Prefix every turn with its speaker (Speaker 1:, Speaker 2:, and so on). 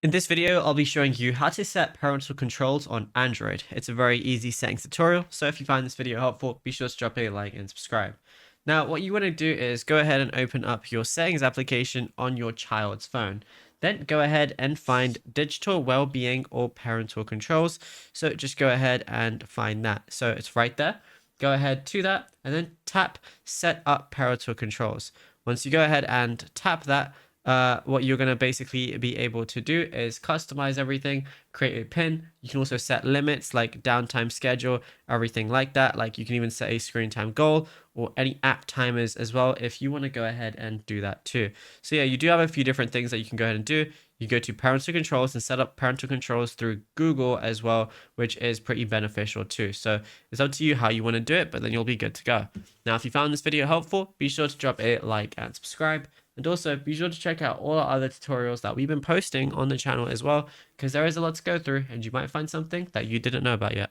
Speaker 1: In this video, I'll be showing you how to set parental controls on Android. It's a very easy settings tutorial, so if you find this video helpful, be sure to drop a like and subscribe. Now, what you want to do is go ahead and open up your settings application on your child's phone. Then go ahead and find digital well-being or parental controls. So just go ahead and find that. So it's right there. Go ahead to that and then tap set up parental controls. Once you go ahead and tap that, what you're going to basically be able to do is customize everything, create a pin. You can also set limits like downtime schedule, everything like that. Like you can even set a screen time goal or any app timers as well if you want to go ahead and do that too. So yeah, you do have a few different things that you can go ahead and do. You go to parental controls and set up parental controls through Google as well, which is pretty beneficial too. So it's up to you how you want to do it, but then you'll be good to go. Now, if you found this video helpful, be sure to drop a like and subscribe. And also be sure to check out all our other tutorials that we've been posting on the channel as well, because there is a lot to go through and you might find something that you didn't know about yet.